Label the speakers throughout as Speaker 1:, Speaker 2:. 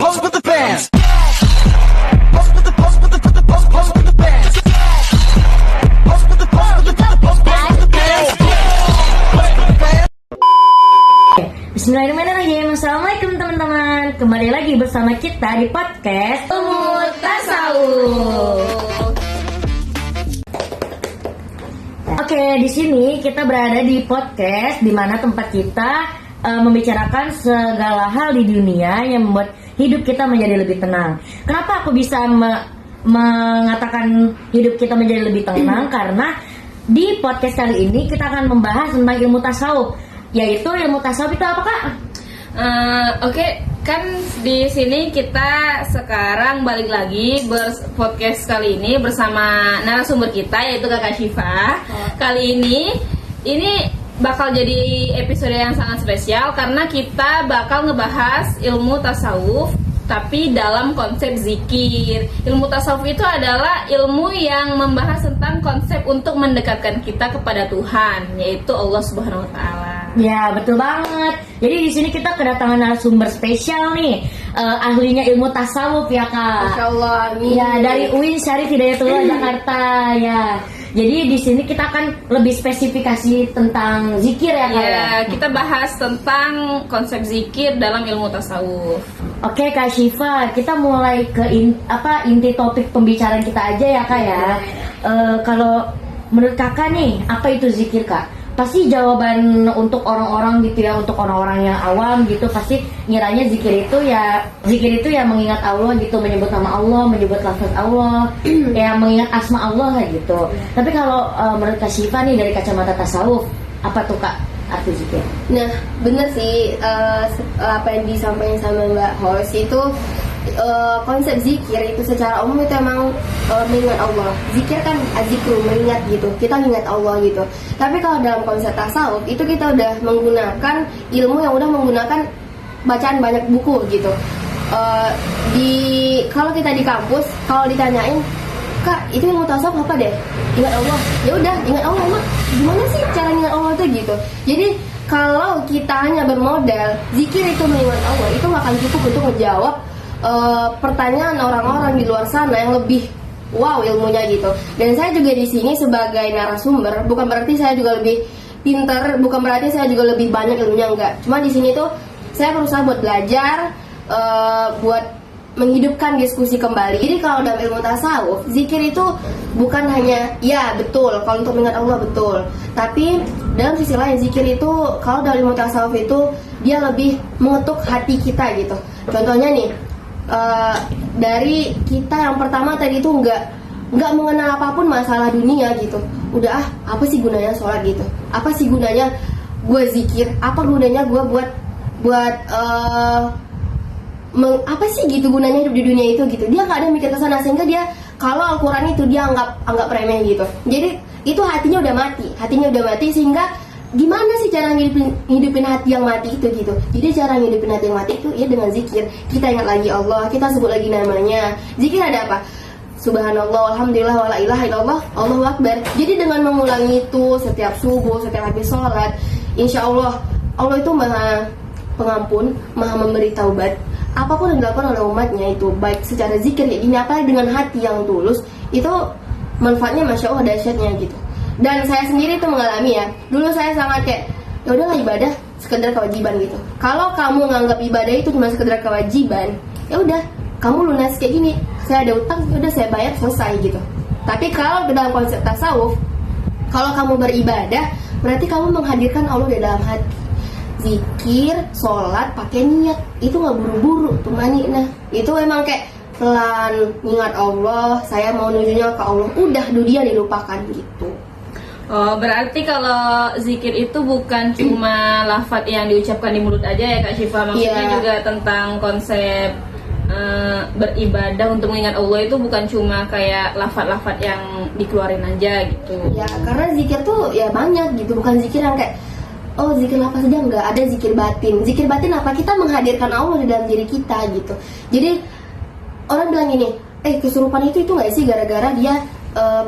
Speaker 1: Pose with the bands. Pose with the pose with the pose with the bands. Pose with the pose with the pose with the bands.
Speaker 2: Bismillahirrahmanirrahim. Assalamualaikum teman-teman. Kembali lagi bersama kita di podcast Ilmu Tasawuf. Oke, di sini kita berada di podcast di mana tempat kita membicarakan segala hal di dunia yang membuat hidup kita menjadi lebih tenang. Kenapa aku bisa mengatakan hidup kita menjadi lebih tenang? Karena di podcast kali ini kita akan membahas tentang ilmu tasawuf. Yaitu ilmu tasawuf itu apa, Kak?
Speaker 3: Oke, kan di sini kita sekarang balik lagi podcast kali ini bersama narasumber kita yaitu Kakak Syifa. Kali ini bakal jadi episode yang sangat spesial karena kita bakal ngebahas ilmu tasawuf tapi dalam konsep zikir. Ilmu tasawuf itu adalah ilmu yang membahas tentang konsep untuk mendekatkan kita kepada Tuhan, yaitu Allah Subhanahu wa taala.
Speaker 2: Ya, betul banget. Jadi di sini kita kedatangan narasumber spesial nih, ahlinya ilmu tasawuf ya, Kak.
Speaker 3: Masya Allah, amin.
Speaker 2: Ya, dari UIN Syarif Hidayatullah Jakarta ya. Jadi di sini kita akan lebih spesifikasi tentang zikir ya, Kak.
Speaker 3: Ya, kita bahas tentang konsep zikir dalam ilmu tasawuf.
Speaker 2: Oke, Kak Syifa, kita mulai ke inti topik pembicaraan kita aja ya, Kak ya. Kalau menurut Kakak nih, apa itu zikir, Kak? Pasti jawaban untuk orang-orang gitu ya, untuk orang-orang yang awam gitu pasti ngiranya zikir itu ya mengingat Allah gitu, menyebut nama Allah, menyebut lafaz Allah, ya mengingat asma Allah lah gitu. Tapi kalau menurut Kak Syifa nih dari kacamata tasawuf, apa tuh, Kak, arti zikir?
Speaker 4: Nah, bener sih apa yang disampaikan sama Mbak Hos itu konsep zikir itu secara umum itu emang mengingat Allah. Zikir kan azikru, mengingat gitu. Kita mengingat Allah gitu. Tapi kalau dalam konsep tasawuf itu kita udah menggunakan ilmu yang udah menggunakan bacaan banyak buku gitu. Kalau kita di kampus, kalau ditanyain, Kak, itu ilmu tasawuf apa deh? Ingat Allah. Ya udah, ingat Allah. Emang gimana sih cara ingat Allah itu gitu. Jadi kalau kita hanya bermodal zikir itu mengingat Allah, itu gak akan cukup untuk menjawab pertanyaan orang-orang di luar sana yang lebih wow ilmunya gitu. Dan saya juga di sini sebagai narasumber, bukan berarti saya juga lebih pintar, bukan berarti saya juga lebih banyak ilmunya, enggak. Cuma di sini tuh saya berusaha buat belajar, buat menghidupkan diskusi kembali. Jadi kalau dalam ilmu tasawuf, zikir itu bukan hanya ya betul kalau untuk mengingat Allah betul, tapi dalam sisi lain zikir itu kalau dalam ilmu tasawuf itu dia lebih mengetuk hati kita gitu. Contohnya nih, dari kita yang pertama tadi itu nggak mengenal apapun masalah dunia gitu, udah apa sih gunanya sholat gitu, apa sih gunanya gue zikir, apa gunanya gue buat apa sih gitu gunanya hidup di dunia itu gitu. Dia nggak ada mikir kesana, sehingga dia kalau Al-Quran itu dia anggap remeh gitu. Jadi itu hatinya udah mati sehingga gimana sih cara ngidupin hati yang mati itu gitu. Jadi cara ngidupin hati yang mati itu ya dengan zikir. Kita ingat lagi Allah, kita sebut lagi namanya. Zikir ada apa? Subhanallah, alhamdulillah, wala ilaha illallah, Allahu akbar. Jadi dengan mengulangi itu setiap subuh, setiap habis sholat, insya Allah Allah itu maha pengampun, maha memberi taubat. Apapun yang dilakukan oleh umatnya itu baik secara zikir kayak gini, apalagi dengan hati yang tulus, itu manfaatnya masya Allah dahsyatnya gitu. Dan saya sendiri itu mengalami ya. Dulu saya sangat kayak ya udahlah ibadah sekedar kewajiban gitu. Kalau kamu nganggap ibadah itu cuma sekedar kewajiban, ya udah kamu lunas kayak gini. Saya ada utang, ya udah saya bayar selesai gitu. Tapi kalau dalam konsep tasawuf, kalau kamu beribadah berarti kamu menghadirkan Allah di dalam hati. Zikir, sholat, pakai niat, itu nggak buru-buru tuh mani. Nah itu emang kayak pelan ingat Allah, saya mau nujunya ke Allah, udah dunia dilupakan gitu.
Speaker 3: Oh, berarti kalau zikir itu bukan cuma lafadz yang diucapkan di mulut aja ya, Kak Syifa? Maksudnya juga tentang konsep beribadah untuk mengingat Allah itu bukan cuma kayak lafadz-lafadz yang dikeluarin aja gitu.
Speaker 4: Ya, karena zikir tuh ya banyak gitu, bukan zikir yang kayak oh zikir lafaz saja, enggak, ada zikir batin. Zikir batin apa? Kita menghadirkan Allah di dalam diri kita gitu. Jadi orang bilang gini, kesurupan itu nggak sih gara-gara dia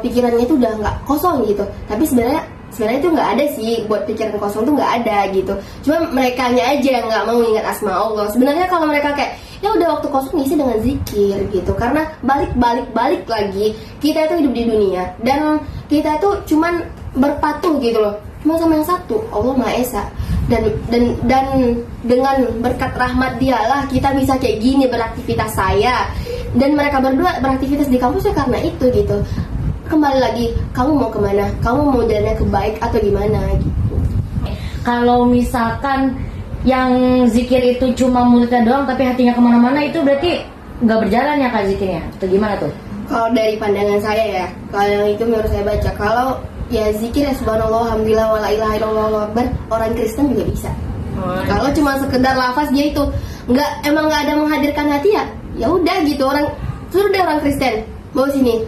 Speaker 4: pikirannya itu udah nggak kosong gitu. Tapi sebenarnya itu nggak ada sih, buat pikiran kosong tuh nggak ada gitu. Cuma merekanya aja yang nggak mau ingat asma Allah. Sebenarnya kalau mereka kayak ya udah waktu kosong ngisi dengan zikir gitu. Karena balik lagi kita itu hidup di dunia dan kita itu cuman berpatung gitu loh, cuma sama yang satu, Allah Maha Esa. Dan dengan berkat rahmat dialah kita bisa kayak gini beraktivitas saya, dan mereka berdua beraktivitas di kampus ya karena itu gitu. Kembali lagi, kamu mau kemana? Kamu mau jalannya ke baik atau gimana gitu.
Speaker 2: Kalau misalkan yang zikir itu cuma mulutnya doang tapi hatinya kemana-mana, itu berarti nggak berjalan ya Kak zikirnya? Atau gimana tuh?
Speaker 4: Kalau dari pandangan saya ya, kalau yang itu menurut saya baca, kalau ya zikir ya subhanallah, alhamdulillah, wala ilaha illallah, Allahu akbar, orang Kristen juga bisa. Kalau cuma sekedar lafaz dia itu emang nggak ada menghadirkan hati ya udah gitu. Orang suruh deh orang Kristen bawa sini,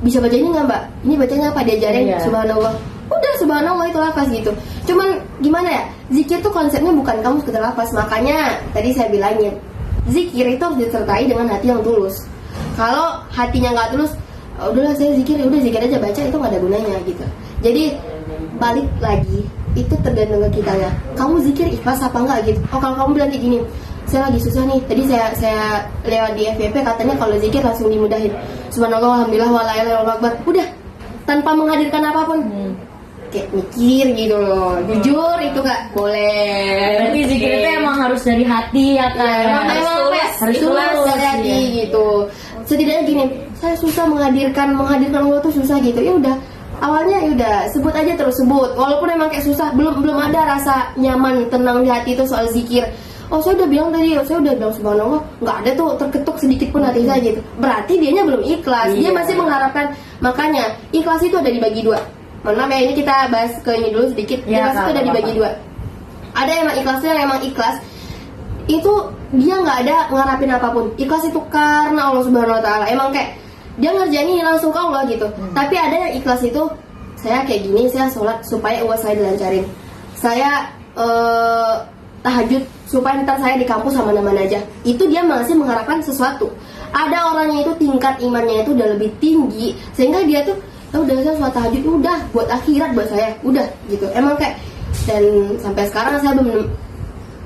Speaker 4: bisa baca ini nggak mbak? Ini bacanya apa? Diajarin subhanallah. Udah subhanallah itu lafaz gitu. Cuman gimana ya? Zikir tuh konsepnya bukan kamu sekedar lafaz. Makanya tadi saya bilangin, zikir itu harus disertai dengan hati yang tulus. Kalau hatinya nggak tulus, udahlah saya zikir, ya udah zikir aja, baca itu nggak ada gunanya gitu. Jadi balik lagi, itu tergantung ke kita ya. Kamu zikir ikhlas apa enggak gitu. Oh kalau kamu bilang kayak gini, saya lagi susah nih. Tadi saya lewat di FYP katanya kalau zikir langsung dimudahin. Subhanallah, alhamdulillah, wala ilaha illallah, akbar. Udah tanpa menghadirkan apapun. Kayak mikir gitu loh. Jujur itu nggak boleh.
Speaker 2: Berarti zikir itu emang harus dari hati ya Kak?
Speaker 4: Emang harus tulus dari hati gitu. Setidaknya gini, saya susah menghadirkan Allah tuh susah gitu. Ya udah, awalnya ya udah sebut aja terus sebut. Walaupun emang kayak susah, belum ada rasa nyaman, tenang di hati itu soal zikir. Oh saya udah bilang tadi, saya udah bilang subhanallah, nggak ada tuh terketuk sedikit pun hati saya gitu. Berarti dianya belum ikhlas. Dia masih mengharapkan. Makanya ikhlas itu ada dibagi dua. Mohon maaf ya, ini kita bahas ke ini dulu sedikit. Ikhlas itu ada dibagi dua. Ada emang ikhlasnya yang emang ikhlas itu dia nggak ada ngarapin apapun. Ikhlas itu karena Allah Subhanahu Wa Taala. Emang kayak dia ngerjain ini langsung ke Allah gitu. Tapi ada yang ikhlas itu, saya kayak gini, saya sholat supaya uang saya dilancarin. Saya tahajud supaya ntar saya di kampus aman-aman aja. Itu dia masih mengharapkan sesuatu. Ada orangnya itu tingkat imannya itu udah lebih tinggi sehingga dia tuh udah saya sholat tahajud udah buat akhirat buat saya udah gitu. Emang kayak, dan sampai sekarang saya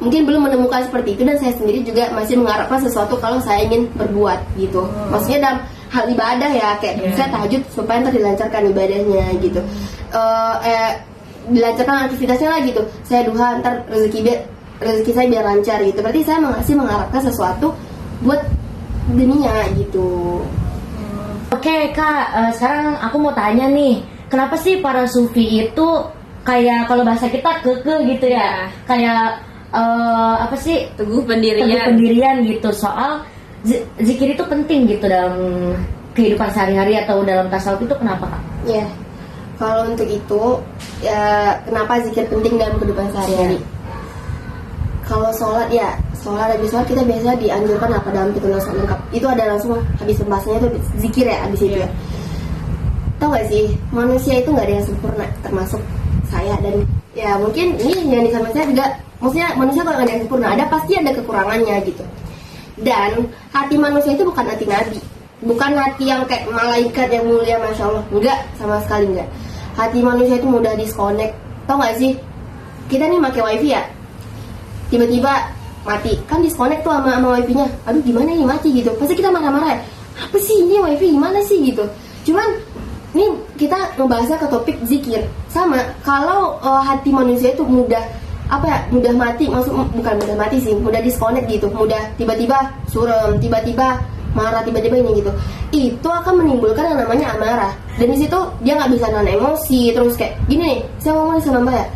Speaker 4: mungkin belum menemukan seperti itu, dan saya sendiri juga masih mengharapkan sesuatu kalau saya ingin berbuat gitu. Maksudnya dalam hal ibadah ya, kayak saya tahajud supaya ntar dilancarkan ibadahnya gitu. Dilancarkan aktivitasnya lah gitu. Saya duha ntar rezeki saya biar lancar gitu. Berarti saya masih mengharapkan sesuatu buat dunia gitu.
Speaker 2: Oke Kak, sekarang aku mau tanya nih, kenapa sih para sufi itu kayak kalau bahasa kita keke gitu ya? Kayak apa sih,
Speaker 3: teguh pendirian
Speaker 2: gitu, soal zikir itu penting gitu dalam kehidupan sehari-hari atau dalam tasawuf itu, kenapa Kak?
Speaker 4: Ya, kalau untuk itu ya kenapa zikir penting dalam kehidupan sehari-hari? Kalau sholat ya, habis sholat kita biasanya dianjurkan apa dalam pitulah sholat lengkap. Itu ada langsung habis pembahasannya itu zikir ya habis itu ya. Tahu gak sih, manusia itu nggak ada yang sempurna, termasuk saya, dan ya mungkin ini yang disampaikan saya juga. Maksudnya manusia kalau nggak ada yang sempurna, pasti ada kekurangannya gitu. Dan hati manusia itu bukan hati nabi, bukan hati yang kayak malaikat yang mulia masya Allah, enggak, sama sekali enggak. Hati manusia itu mudah disconnect. Tau gak sih, kita nih pakai wifi ya, tiba-tiba mati, kan disconnect tuh sama wifi-nya. Aduh gimana nih mati gitu, pasti kita marah-marah ya, apa sih ini wifi gimana sih gitu. Cuman ini kita ngebahasnya ke topik zikir. Sama, kalau hati manusia itu mudah mati, bukan mudah mati sih, mudah disconnect gitu, mudah tiba-tiba suram, tiba-tiba marah, tiba-tiba ini gitu, itu akan menimbulkan yang namanya amarah. Dan di situ dia nggak bisa nahan emosi, terus kayak gini nih, saya ngomong sama mbak ya,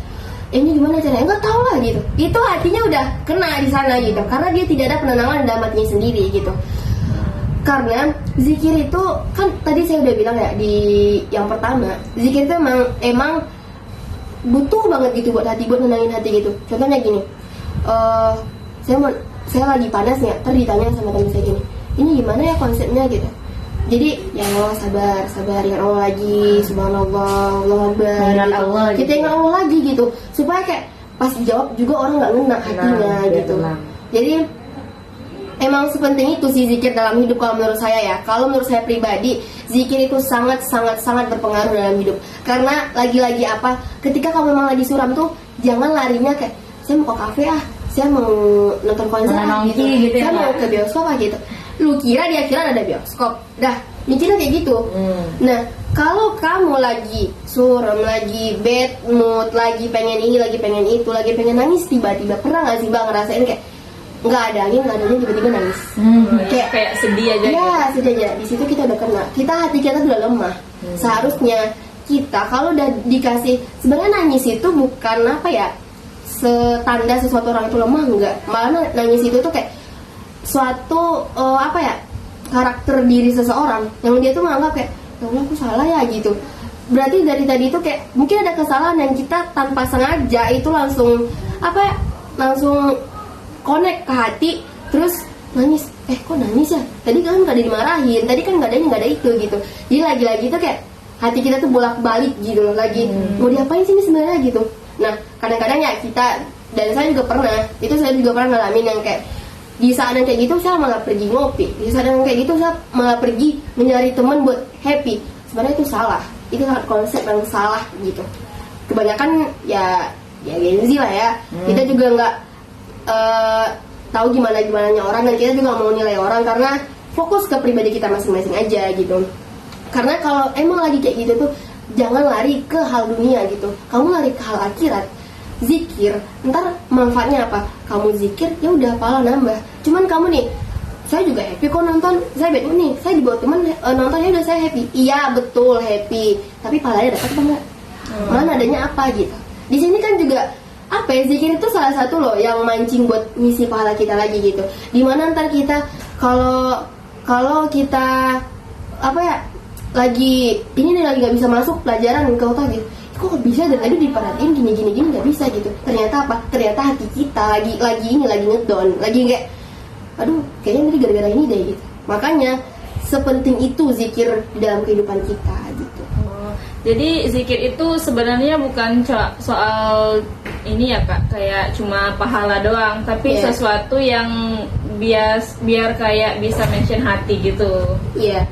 Speaker 4: ini gimana caranya, nggak tahu lah gitu. Itu hatinya udah kena di sana gitu, karena dia tidak ada penenangan dalam hatinya sendiri gitu. Karena zikir itu kan tadi saya udah bilang ya di yang pertama, zikir itu emang butuh banget gitu buat hati, buat nenangin hati gitu. Contohnya gini, saya lagi panas nih, ntar ditanya sama teman saya gini, ini gimana ya konsepnya gitu. Jadi ya Allah, sabar, ingat Allah lagi, subhanallah, Allah akbar, kita ingat Allah lagi gitu, supaya kayak pas jawab juga orang nggak ngena hatinya gitu. Jadi emang sepenting itu sih zikir dalam hidup kalau menurut saya ya. Kalau menurut saya pribadi, zikir itu sangat berpengaruh dalam hidup. Karena lagi-lagi apa, ketika kamu memang lagi suram tuh, jangan larinya kayak saya mau ke kafe saya mau nonton konser
Speaker 2: Nongki gitu ya,
Speaker 4: saya mau
Speaker 2: Kak?
Speaker 4: ke bioskop gitu. Lu kira dia kira ada bioskop, dah mikirnya kayak gitu. Nah, kalau kamu lagi suram, lagi bad mood, lagi pengen ini, lagi pengen itu, lagi pengen nangis tiba-tiba, pernah nggak sih Bang ngerasain kayak nggak ada angin tiba-tiba nangis?
Speaker 3: Kayak sedih aja
Speaker 4: Ya,
Speaker 3: gitu.
Speaker 4: sedih aja. Di situ kita udah kena. Hati kita udah lemah. Seharusnya kita kalau udah dikasih, sebenarnya nangis itu bukan apa ya, setanda sesuatu orang itu lemah, enggak. Malah nangis itu tuh kayak suatu apa ya, karakter diri seseorang yang dia tuh menganggap kayak, ya Allah aku salah ya gitu. Berarti dari tadi itu kayak mungkin ada kesalahan yang kita tanpa sengaja itu langsung apa ya, langsung connect ke hati, terus nangis. Kok nangis ya? Tadi kan gak ada dimarahin, tadi kan gak ada itu gitu. Jadi lagi-lagi tuh kayak hati kita tuh bolak-balik gitu loh, lagi mau diapain sih ini sebenarnya gitu. Nah, kadang-kadang ya kita, dan saya juga pernah, itu saya juga pernah ngalamin yang kayak di saat yang kayak gitu saya malah pergi ngopi, di saat yang kayak gitu saya malah pergi mencari teman buat happy. Sebenarnya itu salah, itu konsep yang salah gitu. Kebanyakan ya Gen Z lah ya, kita juga nggak tahu gimana-gimananya orang, dan kita juga mau nilai orang karena fokus ke pribadi kita masing-masing aja gitu. Karena kalau emang lagi kayak gitu tuh jangan lari ke hal dunia gitu, kamu lari ke hal akhirat. Zikir, ntar manfaatnya apa? Kamu zikir, ya udah pahala nambah. Cuman kamu nih, saya juga happy kok nonton, saya bad mood nih, saya dibawa teman nonton, ya udah saya happy. Iya betul happy, tapi pahalanya dapat apa enggak? Mana adanya apa gitu. Di sini kan juga apa ya, zikir itu salah satu loh yang mancing buat ngisi pahala kita lagi gitu. Dimana ntar kita kalau kita apa ya, lagi ini nih lagi nggak bisa masuk pelajaran ke otak gitu, kok bisa dari tadi diperhatiin gini nggak bisa gitu. Ternyata apa? Ternyata hati kita lagi ngedown, lagi kayak aduh kayaknya tadi gara-gara ini deh gitu. Makanya sepenting itu zikir di dalam kehidupan kita gitu.
Speaker 3: Jadi zikir itu sebenarnya bukan soal ini ya Kak, kayak cuma pahala doang, tapi sesuatu yang biar kayak bisa mention hati gitu.
Speaker 4: Iya.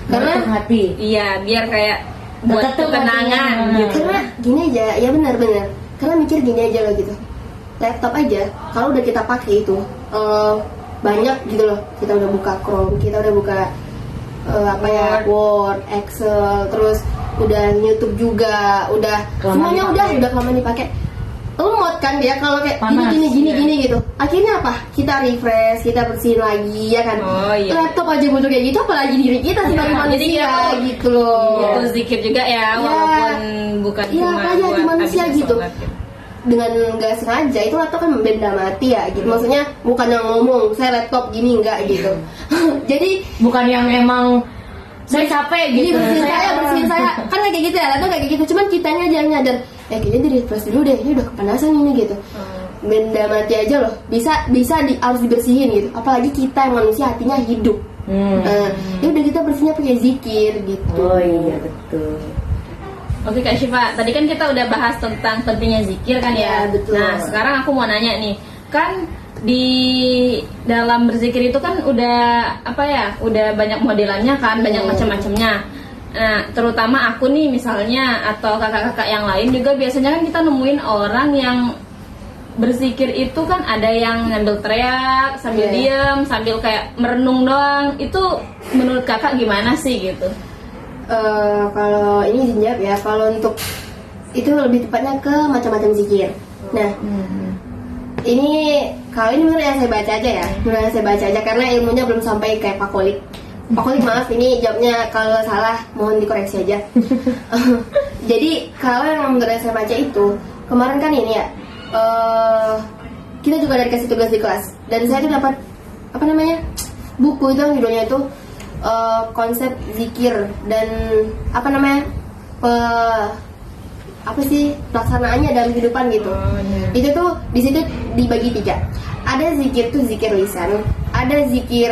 Speaker 4: Karena
Speaker 2: hati.
Speaker 3: Iya, biar kayak buat
Speaker 2: Dekat tuh
Speaker 3: ketenangan
Speaker 2: hatinya.
Speaker 3: gitu.
Speaker 4: Karena gini aja, ya benar-benar. Karena mikir gini aja loh gitu. Laptop aja, kalau udah kita pakai itu banyak gitu loh. Kita udah buka Chrome, kita udah buka Word, Excel, terus udah YouTube juga, udah semuanya udah kelamaan dipakai. Lemot kan dia kalau kayak
Speaker 2: Panas,
Speaker 4: gini gitu. Akhirnya apa? Kita refresh, kita bersihin lagi ya kan.
Speaker 3: Oh, iya.
Speaker 4: Laptop aja butuh kayak gitu, apalagi diri kita sebagai
Speaker 3: Jadi
Speaker 4: manusia
Speaker 3: kita
Speaker 4: gitu loh.
Speaker 3: Itu zikir juga ya, walaupun bukan cuma
Speaker 4: apalagi hati
Speaker 3: buat
Speaker 4: manusia
Speaker 3: habis
Speaker 4: gitu.
Speaker 3: sholat gitu.
Speaker 4: Dengan nggak sengaja itu laptop kan benda mati ya gitu. Maksudnya bukan yang ngomong saya laptop gini enggak gitu. Jadi
Speaker 2: Bukan yang emang saya capek
Speaker 4: ini
Speaker 2: gitu.
Speaker 4: bersihin saya kan kayak gitu ya, laptop kayak gitu. Cuman kitanya aja yang nyadar, kayaknya di refresh dulu deh, ini udah kepanasan ini gitu. Benda mati aja loh bisa harus dibersihin gitu. Apalagi kita yang manusia hatinya hidup. Ya udah kita bersihnya pakai zikir gitu.
Speaker 2: Oh iya betul.
Speaker 3: Oke Kak Syifa, tadi kan kita udah bahas tentang pentingnya zikir kan ya.
Speaker 4: Ya, betul.
Speaker 3: Nah sekarang aku mau nanya nih, kan di dalam berzikir itu kan udah apa ya, udah banyak modelannya kan, banyak macam-macamnya. Nah terutama aku nih misalnya, atau kakak-kakak yang lain juga biasanya kan kita nemuin orang yang berzikir itu kan ada yang ngambil teriak sambil diem, sambil kayak merenung doang. Itu menurut kakak gimana sih gitu?
Speaker 4: Kalau ini izin jawab ya, kalau untuk itu lebih tepatnya ke macam-macam zikir. Nah, ini kalau ini menurut yang saya baca aja ya, menurut yang saya baca aja karena ilmunya belum sampai kayak Pak Kolik. Pak Kolik maaf ini jawabnya kalau salah mohon dikoreksi aja. Jadi kalau yang menurut yang saya baca itu kemarin kan ini ya, kita juga ada dikasih tugas di kelas dan saya tuh dapat apa namanya buku itu yang judulnya itu konsep zikir dan apa namanya apa sih pelaksanaannya dalam kehidupan gitu. Itu tuh di situ dibagi 3. Ada zikir tuh zikir lisan, ada zikir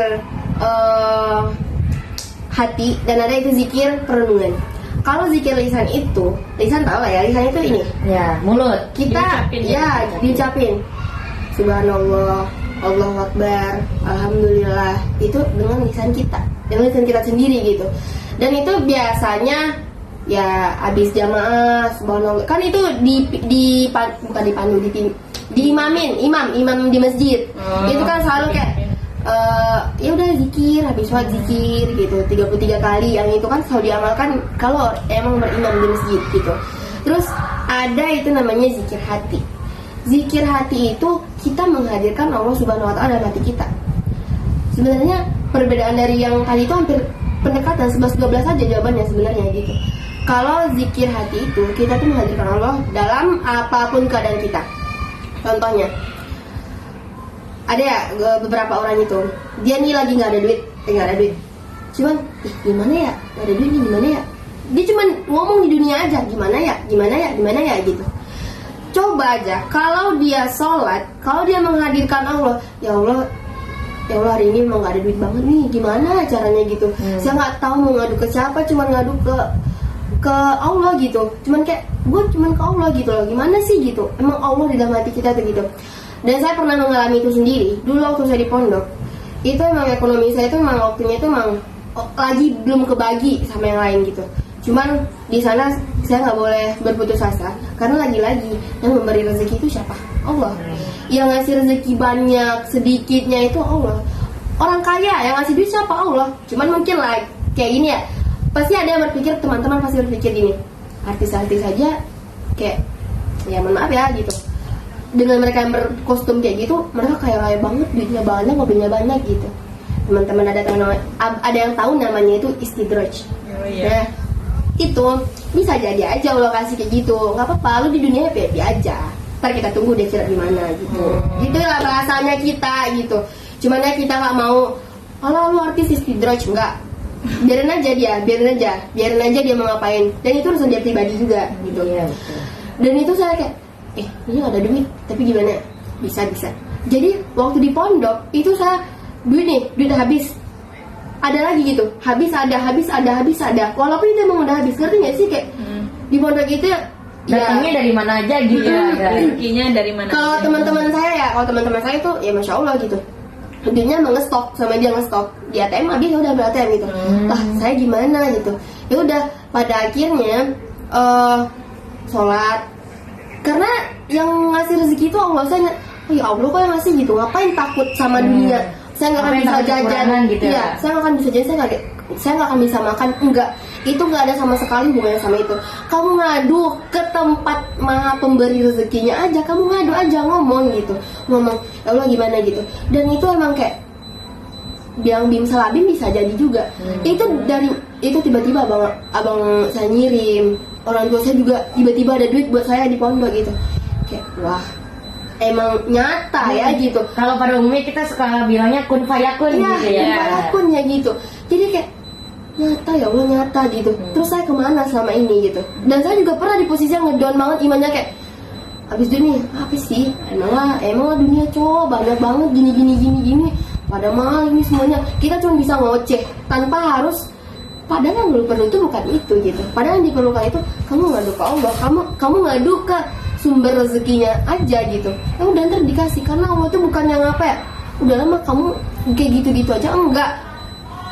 Speaker 4: hati, dan ada itu zikir perenungan. Kalau zikir lisan itu, lisan tahu lah ya, lisan itu ini.
Speaker 2: Ya, mulut.
Speaker 4: Kita diucapin. Subhanallah, Allahu Akbar, Alhamdulillah. Itu dengan lisan kita sendiri gitu. Dan itu biasanya ya habis jamaah subhanallah. Kan itu bukan dipandu, diimamin, imam di masjid. Itu kan selalu kayak ya udah zikir, habis sholat zikir gitu 33 kali. Yang itu kan selalu diamalkan kalau emang berimam di masjid gitu. Terus ada itu namanya zikir hati. Zikir hati itu kita menghadirkan Allah Subhanahu wa taala dalam hati kita. Sebenarnya perbedaan dari yang tadi itu hampir pendekatan 11-12 aja jawabannya sebenarnya gitu. Kalau zikir hati itu kita tuh menghadirkan Allah dalam apapun keadaan kita. Contohnya ada ya beberapa orang itu dia nih lagi nggak ada duit, cuman gimana ya nggak ada duit nih, gimana ya, dia cuman ngomong di dunia aja gimana ya gitu. Coba aja kalau dia sholat, kalau dia menghadirkan Allah, ya Allah hari ini emang gak ada duit banget nih, gimana caranya gitu. Saya nggak tahu mau ngadu ke siapa, cuman ngadu ke Allah gitu. Cuman kayak gue cuman ke Allah gitu loh, gimana sih gitu. Emang Allah di dalam hati kita tuh gitu. Dan saya pernah mengalami itu sendiri. Dulu waktu saya di pondok, itu emang ekonomi saya itu emang waktunya itu emang lagi belum kebagi sama yang lain gitu. Cuman di sana saya nggak boleh berputus asa karena lagi-lagi yang memberi rezeki itu siapa? Allah. Yang ngasih rezeki banyak sedikitnya itu Allah. Orang kaya yang ngasih duit siapa? Allah. Cuman mungkin lah kayak gini ya, pasti ada yang berpikir, teman-teman pasti berpikir gini, artis-artis saja kayak ya mohon maaf ya gitu, dengan mereka yang berkostum kayak gitu mereka kaya banget, duitnya banyak, mobilnya banyak gitu. Teman-teman ada yang tahu namanya itu istidraj. Nah, itu bisa jadi aja Allah kasih kayak gitu, nggak apa-apa, lu di dunia happy aja, ntar kita tunggu deh kira gimana gitu. Gitulah bahasanya kita gitu. Cuman ya kita nggak mau kalau lu artis istidraj, enggak, biarin aja dia mau ngapain, dan itu urusan dia pribadi juga gitu. Dan itu saya kayak ini gak ada duit, tapi gimana? Bisa. Jadi waktu di pondok itu saya duit habis, ada lagi gitu, habis ada. Walaupun itu emang udah habis, ngerti nggak sih kayak di pondok itu
Speaker 2: datangnya dari mana aja gitu.
Speaker 3: Rezekinya dari mana?
Speaker 4: Kalau teman-teman saya itu ya masya Allah gitu. Duitnya emang ngestok, sama dia ngestok di ATM habis, udah ambil ATM gitu. Lah saya gimana gitu? Ya udah pada akhirnya sholat. Karena yang ngasih rezeki itu Allah. Saya ya Allah kok yang ngasih gitu, ngapain takut sama dunia? Saya nggak akan bisa jajan
Speaker 2: gitu
Speaker 4: ya, saya nggak akan bisa jajan, saya nggak akan bisa makan, enggak, itu nggak ada sama sekali hubungannya sama itu. Kamu ngadu ke tempat maha pemberi rezekinya aja, kamu ngadu aja, ngomong ya Allah gimana gitu. Dan itu emang kayak bilang bim salabim bisa jadi juga. Itu tiba-tiba abang saya ngirim, orang tua saya juga tiba-tiba ada duit buat saya di pondok gitu. Kayak wah, emang nyata ya gitu.
Speaker 2: Kalau pada umumnya kita suka bilangnya kun fayakun gitu ya.
Speaker 4: Kun fayakun ya gitu. Jadi kayak nyata ya Allah, nyata gitu. Terus saya kemana selama ini gitu. Dan saya juga pernah di posisi yang ngedown banget imannya, kayak habis dunia apa sih? Emang dunia banyak banget gini. Pada mal ini semuanya kita cuma bisa ngoceh tanpa harus. Padahal yang perlu itu bukan itu gitu. Padahal yang diperlukan itu kamu ngadu ke Allah, kamu ngadu ke sumber rezekinya aja gitu. Ya udah ntar dikasih, karena Allah tuh bukan yang apa ya, udah lama kamu kayak gitu aja, enggak.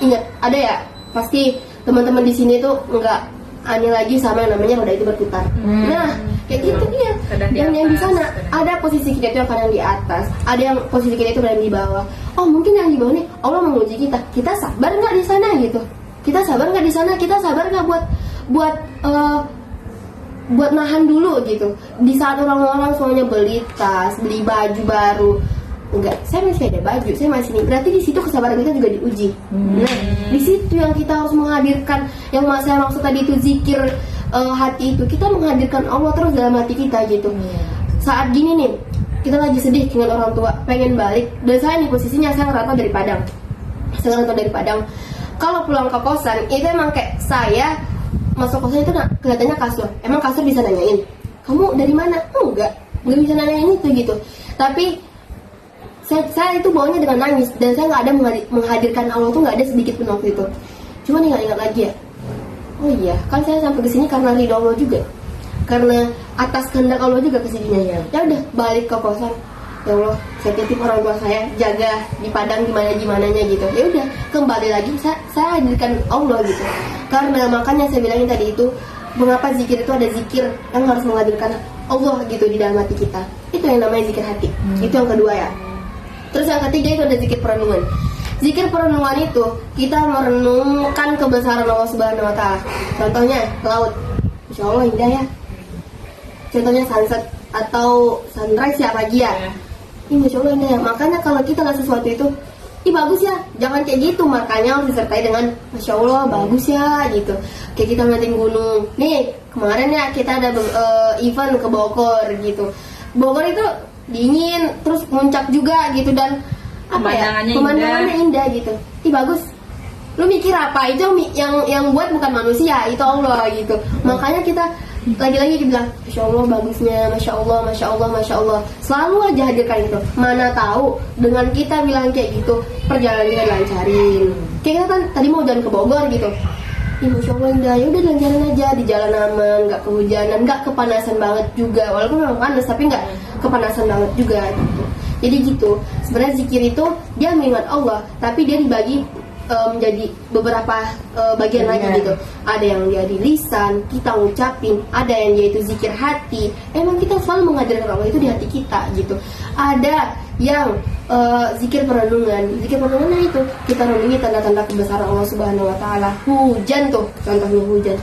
Speaker 4: Ingat, ada ya pasti teman-teman di sini tuh enggak aneh lagi sama yang namanya roda itu berputar. Nah kayak gitu dia. Yang di sana ada posisi kita itu yang kadang di atas, ada yang posisi kita itu kadang di bawah. Oh mungkin yang di bawah nih Allah menguji kita sabar nggak di sana gitu. Kita sabar nggak di sana? Kita sabar nggak buat nahan dulu gitu. Di saat orang-orang semuanya beli tas, beli baju baru, enggak, saya masih ada baju, saya masih nih. Berarti di situ kesabaran kita juga diuji. Nah, di situ yang kita harus menghadirkan, yang saya maksud tadi itu zikir hati itu. Kita menghadirkan Allah terus dalam hati kita gitu. Saat gini nih, kita lagi sedih dengan orang tua, pengen balik. Dan saya nih posisinya saya ngerantau dari Padang. Kalau pulang ke kosan itu emang kayak saya masuk kosan itu kelihatannya kasur. Emang kasur bisa nanyain kamu dari mana? Enggak bisa nanyain itu gitu. Tapi saya itu bawanya dengan nangis, dan saya nggak ada menghadirkan Allah tuh, nggak ada sedikit pun waktu itu. Cuma ingat lagi ya, oh iya kan saya sampai kesini karena ridho Allah juga, karena atas kehendak Allah juga kesininya. Ya udah balik ke kosan. Ya Allah, saya titip orang tua saya jaga di Padang gimananya gitu. Ya udah kembali lagi saya hadirkan Allah gitu. Karena makanya saya bilangin tadi itu, mengapa zikir itu ada zikir yang harus menghadirkan Allah gitu di dalam hati kita. Itu yang namanya zikir hati. Itu yang kedua ya. Terus yang ketiga itu ada zikir perenungan. Zikir perenungan itu kita merenungkan kebesaran Allah Subhanahu wa taala. Contohnya laut. Masya Allah indah ya. Contohnya sunset atau sunrise ya pagi ya. Ini Masya Allah indah ya. Makanya kalau kita lihat sesuatu itu, ih bagus ya, jangan kayak gitu. Makanya harus disertai dengan Masya Allah bagus ya gitu. Kayak kita ngeliatin gunung. Nih kemarin ya kita ada event ke Bogor gitu. Bogor itu dingin, terus muncak juga gitu, dan apa ya, pemandangannya indah gitu. Ih bagus. Lu mikir apa? Itu yang buat bukan manusia, itu Allah gitu. Makanya kita lagi-lagi dibilang Masya Allah bagusnya, Masya Allah, Masya Allah, Masya Allah. Selalu aja hadirkan itu. Mana tahu dengan kita bilang kayak gitu, perjalanan kita lancarin. Kayak kita kan tadi mau jalan ke Bogor gitu. Ih Masya Allah indah, ya udah jalan aja di jalan aman, nggak kehujanan, nggak kepanasan banget juga. Walaupun memang panas, tapi nggak kepanasan banget juga gitu. Jadi gitu. Sebenarnya zikir itu dia mengingat Allah, tapi dia dibagi menjadi beberapa bagian lagi gitu. Ada yang dia di lisan, kita ngucapin. Ada yang dia itu zikir hati. Emang kita selalu menghadirkan Allah itu di hati kita gitu. Ada yang zikir perenungan. Zikir perenungan itu kita renungi tanda-tanda kebesaran Allah Subhanahu wa taala. Hujan tuh, contohnya hujan.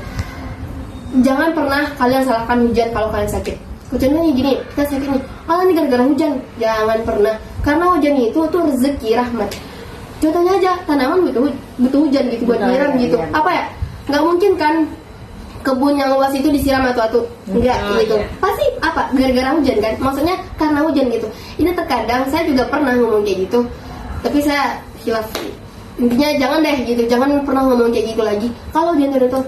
Speaker 4: Jangan pernah kalian salahkan hujan kalau kalian sakit. Contohnya gini, kita sakit nih, ini gara-gara hujan. Jangan pernah, karena hujan itu tuh rezeki, rahmat. Contohnya aja, tanaman butuh hujan gitu buat nyiram gitu. Apa ya? Nggak mungkin kan kebun yang luas itu disiram atau enggak gitu. Pasti apa? Gara-gara hujan kan? Maksudnya karena hujan gitu. Ini terkadang saya juga pernah ngomong kayak gitu, tapi saya khilaf. Intinya jangan deh gitu, jangan pernah ngomong kayak gitu lagi. Kalau dia tuh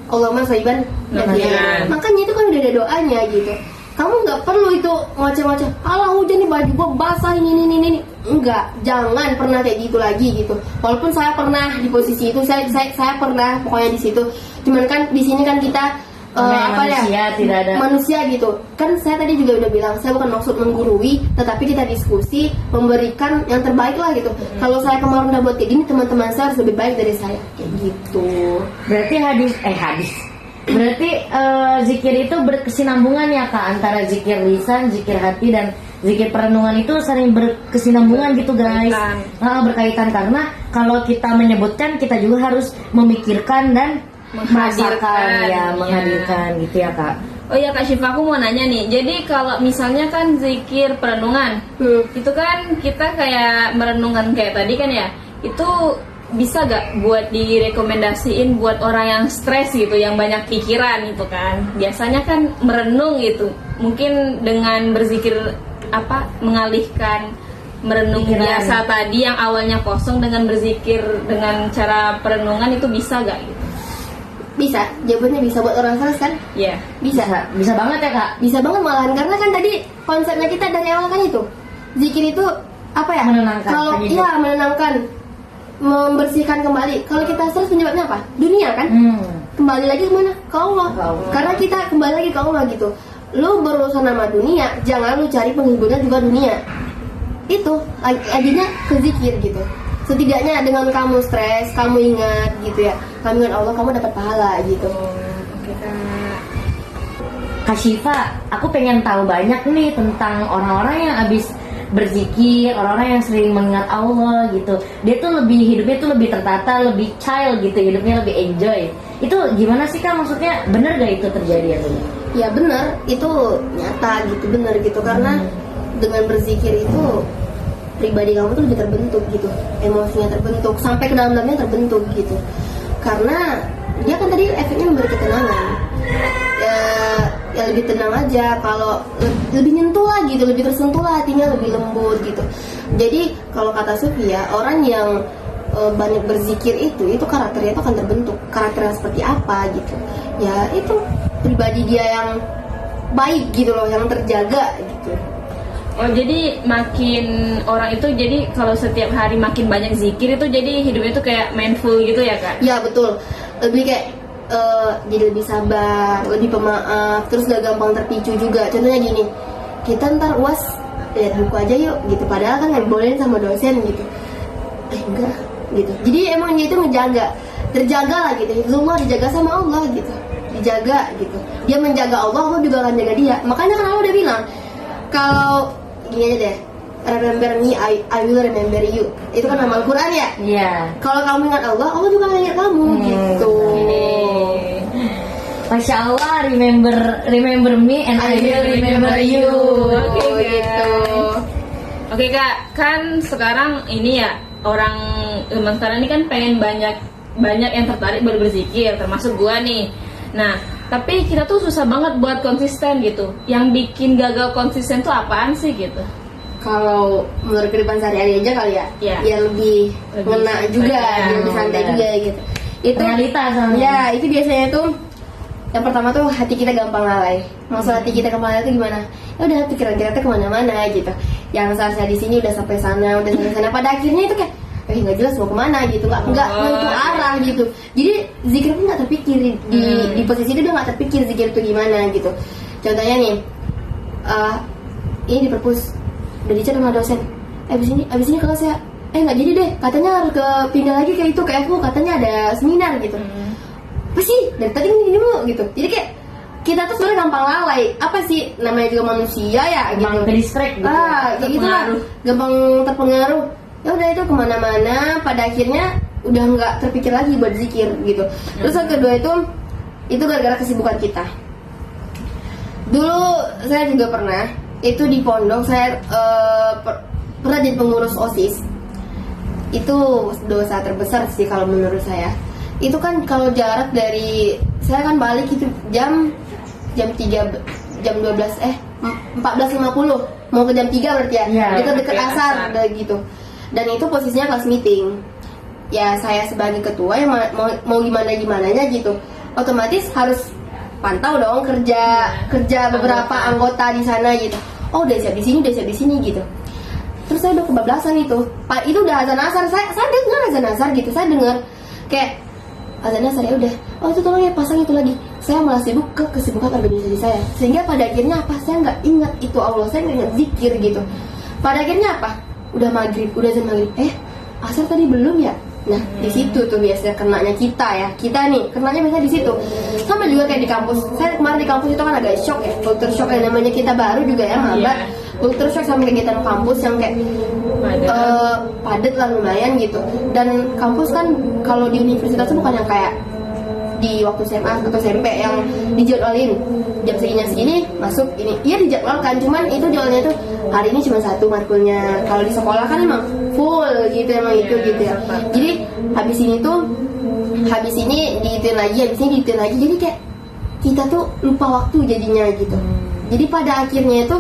Speaker 4: Allahumma shayban nafi'an. Makanya itu kan udah ada doanya gitu. Kamu nggak perlu itu ngoceh-ngoceh. Alah hujan nih, baju gua basah ini. Enggak, jangan pernah kayak gitu lagi gitu. Walaupun saya pernah di posisi itu, saya pernah pokoknya di situ. Cuman kan di sini kan kita
Speaker 2: tidak ada
Speaker 4: manusia gitu. Kan saya tadi juga udah bilang, saya bukan maksud menggurui, tetapi kita diskusi, memberikan yang terbaik lah gitu. Kalau saya kemarin udah buat kayak gini, teman-teman saya harus lebih baik dari saya kayak gitu.
Speaker 2: Berarti hadis. Berarti zikir itu berkesinambungan ya Kak, antara zikir lisan, zikir hati, dan zikir perenungan itu sering berkesinambungan gitu guys. Berkaitan karena kalau kita menyebutkan, kita juga harus memikirkan dan menghadirkan gitu ya Kak.
Speaker 3: Oh ya Kak Syifa, aku mau nanya nih. Jadi kalau misalnya kan zikir perenungan, itu kan kita kayak merenungkan kayak tadi kan ya, itu bisa gak buat direkomendasiin buat orang yang stres gitu, yang banyak pikiran gitu kan? Biasanya kan merenung gitu, mungkin dengan berzikir mengalihkan merenung pikiran biasa tadi yang awalnya kosong, dengan berzikir dengan cara perenungan itu bisa gak gitu?
Speaker 4: Bisa, jawabannya bisa buat orang stres kan?
Speaker 3: Iya.
Speaker 4: Bisa
Speaker 2: banget ya Kak.
Speaker 4: Bisa banget malahan, karena kan tadi konsepnya kita dari awal kan itu zikir itu apa ya?
Speaker 2: Menenangkan.
Speaker 4: Kalau menenangkan, membersihkan kembali. Kalau kita stres penyebabnya apa? Dunia kan? Kembali lagi kemana? Ke Allah. Karena kita kembali lagi ke Allah gitu. Lu berurusan sama dunia, jangan lu cari penghiburnya juga dunia. Itu akhirnya ke zikir gitu. Setidaknya dengan kamu stres, kamu ingat gitu ya, kamu ingat Allah, kamu dapat pahala gitu.
Speaker 3: Oke
Speaker 2: Kak Syifa, aku pengen tahu banyak nih tentang orang-orang yang abis berzikir, orang-orang yang sering mengingat Allah gitu. Dia tuh hidupnya tuh lebih tertata, lebih child gitu, hidupnya lebih enjoy. Itu gimana sih Kak? Maksudnya bener gak itu terjadi atau?
Speaker 4: Ya bener, itu nyata gitu, bener gitu. Karena dengan berzikir itu pribadi kamu tuh lebih terbentuk gitu, emosinya terbentuk, sampai ke dalam-dalamnya terbentuk gitu. Karena dia kan tadi efeknya memberi ketenangan. Ya lebih tenang aja, kalau lebih nyentuh lah gitu, lebih tersentuh lah, hatinya lebih lembut gitu. Jadi kalau kata Sufi ya, orang yang banyak berzikir itu karakternya itu akan terbentuk. Karakternya seperti apa gitu. Ya itu pribadi dia yang baik gitu loh, yang terjaga gitu.
Speaker 3: Oh jadi makin orang itu, jadi kalau setiap hari makin banyak zikir itu jadi hidupnya itu kayak mindful gitu ya Kak?
Speaker 4: Ya betul, lebih kayak jadi lebih sabar, lebih pemaaf, terus gak gampang terpicu juga. Contohnya gini, kita ntar UAS lihat buku aja yuk gitu, padahal kan nggak bolehin sama dosen gitu. Enggak gitu. Jadi emang dia itu terjaga lah gitu. Semua dijaga sama Allah gitu. dijaga gitu. Dia menjaga Allah, Allah juga akan jaga dia. Makanya kan Allah udah bilang kalau gini aja deh, remember me, I will remember you. Itu kan nama Al-Quran ya.
Speaker 2: Iya.
Speaker 4: Kalau kamu ingat Allah, Allah juga akan ingat kamu gitu.
Speaker 2: Masya Allah, remember me and I will remember you.
Speaker 3: Oke,
Speaker 4: gitu.
Speaker 3: Oke Kak, kan sekarang ini ya orang zaman sekarang ini kan pengen banyak yang tertarik berzikir, termasuk gua nih. Nah, tapi kita tuh susah banget buat konsisten gitu. Yang bikin gagal konsisten tuh apaan sih gitu?
Speaker 4: Kalau menurut kehidupan sehari-hari aja kali ya,
Speaker 3: Iya.
Speaker 4: ya lebih ngena
Speaker 3: santai.
Speaker 4: juga,
Speaker 3: Ya,
Speaker 4: lebih santai
Speaker 2: benar.
Speaker 4: juga gitu. Itu
Speaker 2: Realita soalnya.
Speaker 4: ya, itu biasanya tuh yang pertama tuh hati kita gampang lalai. Maksud hati kita gampang lalai itu gimana? Ya udah pikiran kita tuh kemana-mana gitu. Yang seharusnya di sini udah sampai sana, udah sampai sana. Pada akhirnya itu kayak nggak jelas mau kemana gitu, nggak menentu arah gitu. Jadi zikir pun nggak terpikir di posisi itu, udah nggak terpikir zikir itu gimana gitu. Contohnya nih, ini di perpus udah dicat sama dosen. Abis ini kelas ya. Nggak jadi deh. Katanya harus pindah lagi kayak itu, kayak aku katanya ada seminar gitu. Apa sih? Dari tadi ini mulu gitu. Jadi kayak kita tuh sebenarnya gampang lalai. Apa sih namanya juga manusia ya
Speaker 2: Gampang
Speaker 4: gitu.
Speaker 2: ke distract gitu.
Speaker 4: Kayak gitu lah. Gampang terpengaruh. Ya udah itu kemana-mana. Pada akhirnya udah nggak terpikir lagi buat zikir gitu. Terus yang kedua itu gara-gara kesibukan kita. Dulu saya juga pernah itu di pondok saya pernah jadi pengurus OSIS. Itu dosa terbesar sih kalau menurut saya. Itu kan kalau jarak dari saya kan balik itu jam 3 jam 12 14.50 mau ke jam 3 berarti ya,
Speaker 2: Iya,
Speaker 4: dekat-dekat
Speaker 3: hampir
Speaker 4: asar
Speaker 3: asar.
Speaker 4: udah gitu. Dan itu posisinya kelas meeting. Ya saya sebagai ketua yang mau gimana-gimananya gitu. Otomatis harus pantau dong kerja beberapa anggota di sana gitu. Oh udah siap di sini gitu. Terus saya udah kebablasan itu. Itu udah azan asar. Saya dengar azan asar gitu. Saya dengar kayak azan asar ya udah. Oh itu tolong ya pasang itu lagi. Saya malah sibuk ke kesibukan organisasi saya. Sehingga pada akhirnya apa? Saya nggak ingat itu Allah. Saya nggak ingat zikir gitu. Pada akhirnya apa? Udah maghrib, udah azan maghrib. Asar tadi belum ya? Nah, di situ tuh biasanya kenanya kita ya. Kita nih, kenanya biasanya di situ. Sama juga kayak di kampus. Saya kemarin di kampus itu kan agak shock ya. Culture shock yang namanya kita baru juga ya, maba. Culture shock sama kegiatan kampus yang kayak padat lah lumayan gitu. Dan kampus kan kalau di universitas itu bukan yang kayak di waktu SMA atau SMP yang dijadwalin jam segini masuk ini. Iya dijadwalkan, cuman itu jadwalnya tuh hari ini cuma satu matkulnya. Kalau di sekolah kan emang full gitu, emang itu gitu ya. Jadi habis ini diitin lagi, jadi kayak kita tuh lupa waktu jadinya gitu. Jadi pada akhirnya itu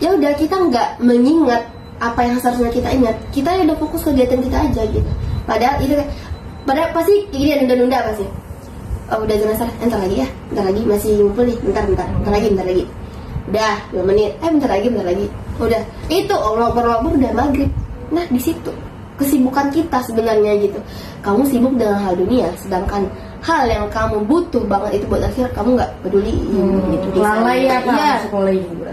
Speaker 4: ya udah kita nggak mengingat apa yang seharusnya kita ingat. Kita ya udah fokus kegiatan kita aja gitu. Padahal pasti gini nunda pasti. Udah azan asar, entar lagi masih ngumpul nih, bentar lagi. Udah 2 menit, bentar lagi. Udah, itu Allah udah maghrib. Nah di situ kesibukan kita sebenarnya gitu. Kamu sibuk dengan hal dunia, sedangkan hal yang kamu butuh banget itu buat akhirat kamu nggak peduli gitu.
Speaker 2: Lalai ya Pak,
Speaker 4: Iya.
Speaker 2: sekolah juga.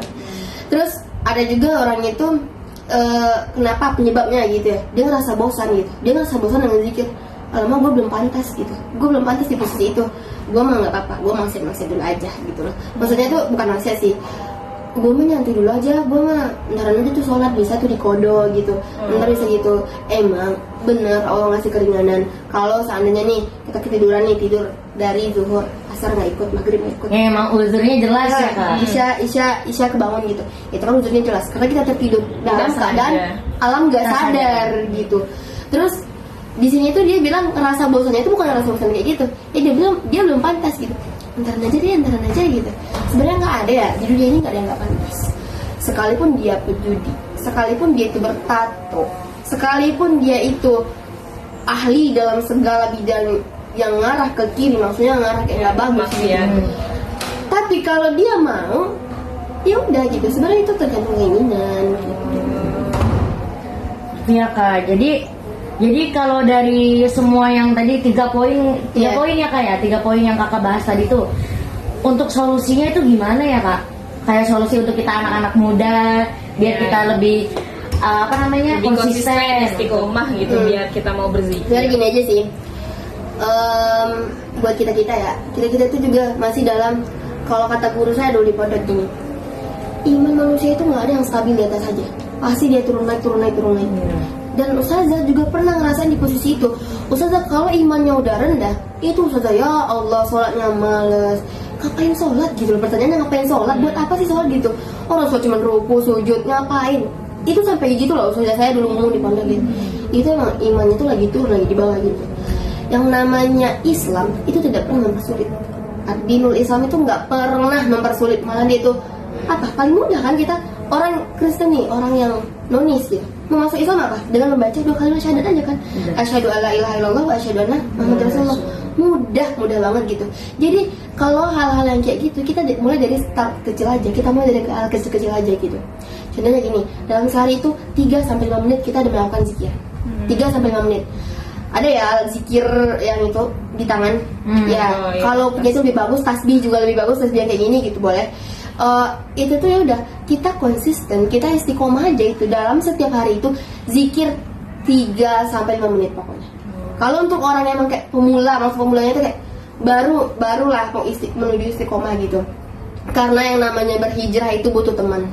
Speaker 4: Terus ada juga orang itu kenapa penyebabnya gitu ya? Dia ngerasa bosan gitu. Dia ngerasa bosan dengan zikir. Lama gue belum pantas gitu. Gue belum pantas di posisi itu. Gue mah nggak apa-apa. Gue maksiat dulu aja gitu loh. Maksudnya tuh bukan maksiat sih. Gue mah nyantai dulu aja. Gue mah ntaran aja tuh sholat bisa tuh dikodo gitu. Ntar bisa gitu. Emang bener Allah ngasih keringanan. Kalau seandainya nih kita ketiduran nih, tidur dari zuhur, asar nggak ikut, maghrib nggak ikut.
Speaker 2: Ya emang uzurnya jelas ya Kak.
Speaker 4: Isya kebangun gitu. Itu kan uzurnya jelas karena kita tertidur dalam keadaan alam nggak sadar gitu. Terus di sini tuh dia bilang rasa bosannya itu bukan rasa bosan kayak gitu. Dia bilang dia belum pantas gitu. Entaran aja gitu. Sebenarnya nggak ada ya di dunia ini, nggak ada yang nggak pantas. Sekalipun dia pejudi, sekalipun dia itu bertato, sekalipun dia itu ahli dalam segala bidang yang ngarah ke kiri, maksudnya ngarah kayak nggak bagus gitu. Tapi kalau dia mau, ya udah gitu. Sebenarnya itu tergantung keinginan.
Speaker 2: Iya Kak. Jadi kalau dari semua yang tadi 3 poin ya Kak ya, 3 poin yang Kakak bahas tadi tuh, untuk solusinya itu gimana ya Kak? Kayak solusi untuk kita anak-anak muda biar kita lebih
Speaker 3: lebih konsisten
Speaker 2: konsisten
Speaker 3: istiqomah gitu biar kita mau berzikir.
Speaker 4: Sebenarnya gini aja sih. buat kita ya, kita itu juga masih dalam, kalau kata guru saya dulu di pondok gini, iman manusia itu nggak ada yang stabil di atas aja, pasti dia turun naik. Dan ustazah juga pernah ngerasain di posisi itu. Ustazah kalau imannya udah rendah, itu ustazah ya Allah sholatnya males, ngapain sholat gitu loh. Pertanyaannya ngapain sholat, buat apa sih sholat gitu, orang sholat cuma ruku sujud ngapain. Itu sampai gitu loh ustazah saya dulu ngomong di pondok gitu. Itu emang imannya tuh lagi turun, lagi di bawah gitu. Yang namanya Islam itu tidak pernah mempersulit. Dinul Islam itu nggak pernah mempersulit, malah dia itu apa, paling mudah kan. Kita orang Kristen nih, orang yang nonis ya, mau masuk Islam apa? Dengan membaca 2 kalimat syahadat aja kan. Asyhadu alla ilaha illallah wa asyhadu anna Muhammadar Rasulullah. Mudah banget gitu. Jadi kalau hal-hal yang kayak gitu, kita mulai dari start kecil aja. Kita mulai dari hal kecil-kecil aja gitu. Contohnya gini, dalam sehari itu 3-5 menit kita udah melakukan zikir. 3-5 menit. Ada ya zikir yang itu di tangan. Ya, kalau punya itu lebih bagus, tasbih juga lebih bagus, tasbih yang kayak gini gitu boleh. Itu tuh ya udah, kita konsisten, kita istiqomah aja itu dalam setiap hari itu zikir 3-5 menit pokoknya. Kalau untuk orang yang emang kayak pemula, maksud pemulanya itu kayak barulah mau menuju istiqomah gitu. Karena yang namanya berhijrah itu butuh teman.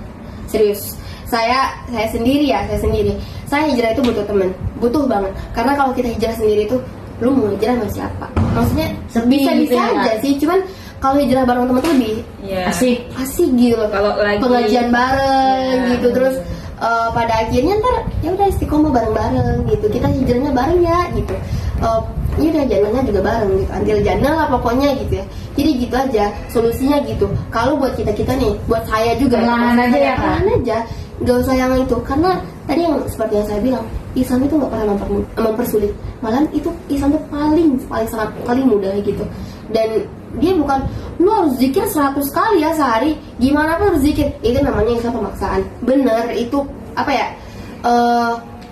Speaker 4: Serius. Saya sendiri. Saya hijrah itu butuh teman, butuh banget. Karena kalau kita hijrah sendiri itu, lu mau hijrah sama siapa? Maksudnya bisa aja sih, cuman kalau hijrah bareng teman tuh lebih asik gitu loh. Kalau lagi pengajian bareng gitu, terus pada akhirnya ntar ya udah istiqomah bareng-bareng gitu. Kita hijrahnya bareng ya gitu. Ini udah jannahnya juga bareng gitu. Antil jannah lah pokoknya gitu ya. Jadi gitu aja solusinya gitu. Kalau buat kita nih, buat saya juga
Speaker 2: perlahan aja ya Kak.
Speaker 4: Perlahan aja, nggak usah yang itu. Karena tadi yang seperti yang saya bilang, Islam itu nggak pernah mempersulit. Malah itu Islam itu paling mudah gitu. Dan dia bukan lu harus zikir 100 kali ya sehari, gimana pun harus zikir. Itu namanya Islam pemaksaan. Bener, itu apa ya,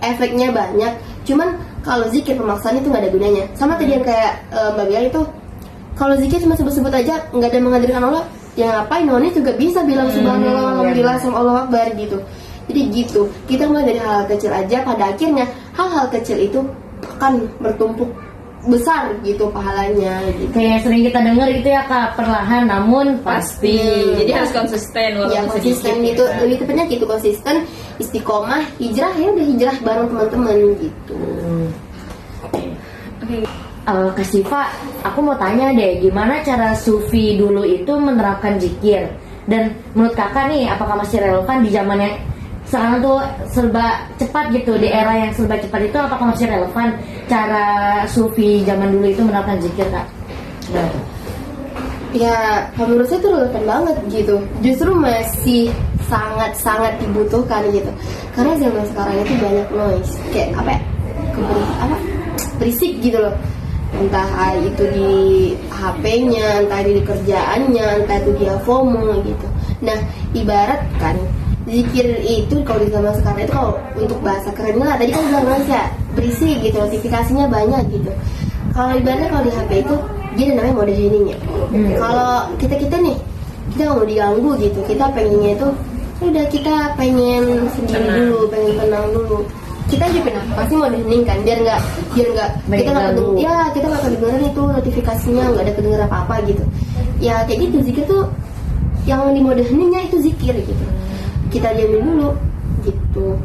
Speaker 4: efeknya banyak. Cuman kalau zikir pemaksaan itu nggak ada gunanya. Sama tadi yang kayak Mbak bilang itu, kalau zikir cuma sebut-sebut aja, nggak ada menghadirkan Allah, ya ngapain? Nonis juga bisa bilang subhanallah, alhamdulillah, sama Allah akbar gitu. Jadi gitu, kita mulai dari hal kecil aja. Pada akhirnya hal-hal kecil itu akan bertumpuk besar gitu pahalanya gitu.
Speaker 2: Kayak sering kita dengar gitu ya Kak, perlahan namun pasti.
Speaker 3: Jadi harus konsisten walaupun
Speaker 4: ya, konsisten
Speaker 3: sedikit,
Speaker 4: itu lebih tepatnya gitu, konsisten, istiqomah, hijrah ya udah hijrah bareng teman-teman gitu.
Speaker 2: Kak Siva, aku mau tanya deh, gimana cara Sufi dulu itu menerapkan zikir? Dan menurut kakak nih, apakah masih relevan di zaman yang sekarang tuh serba cepat gitu, di era yang serba cepat itu, apakah masih relevan cara Sufi zaman dulu itu menerapkan zikir Kak?
Speaker 4: Ya, menurut saya itu relevan banget gitu. Justru masih sangat dibutuhkan gitu. Karena zaman sekarang itu banyak noise, kayak apa ya, berisik gitu loh. Entah itu di HP-nya, entah di kerjaannya, entah itu dia FOMO gitu. Nah, ibarat kan zikir itu kalau di zaman sekarang itu, kalau untuk bahasa kerennya lah, tadi kan bilang ya berisik gitu, notifikasinya banyak gitu. Kalau ibaratnya kalau di HP itu dia ada namanya mode hening ya. Kalau kita nih, kita nggak mau diganggu gitu, kita pengennya itu udah, kita pengen sendiri dulu, pengen tenang dulu. Kita hidupin pasti mau hening kan, biar nggak kita nggak kedengeran, ya kita nggak kedengeran itu notifikasinya, nggak ada kedengeran apa gitu. Ya kayak gitu, zikir tuh yang di mode heningnya itu zikir gitu. Kita diamin dulu gitu.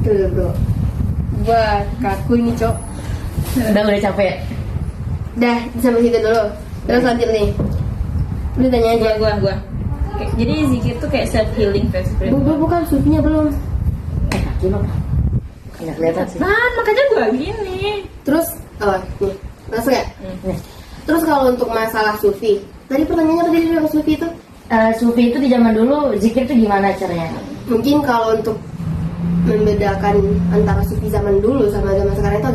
Speaker 4: Tuh bro, gua kaku ini cok.
Speaker 2: Udah capek.
Speaker 4: Dah sampai situ dulu. Terus lanjut nih. Lu tanya aja.
Speaker 3: Gua. Jadi zikir tuh kayak self healing sebenarnya.
Speaker 4: Bukan sufinya belum.
Speaker 2: Kaki mah nggak kelihatan sih.
Speaker 3: Nah, makanya gua gini.
Speaker 4: Terus nih, langsung ya. Terus kalau untuk masalah sufi, tadi pertanyaannya apa tadi kalau sufi itu?
Speaker 2: Sufi itu di zaman dulu zikir tuh gimana caranya?
Speaker 4: Mungkin kalau untuk membedakan antara sufi zaman dulu sama zaman sekarang itu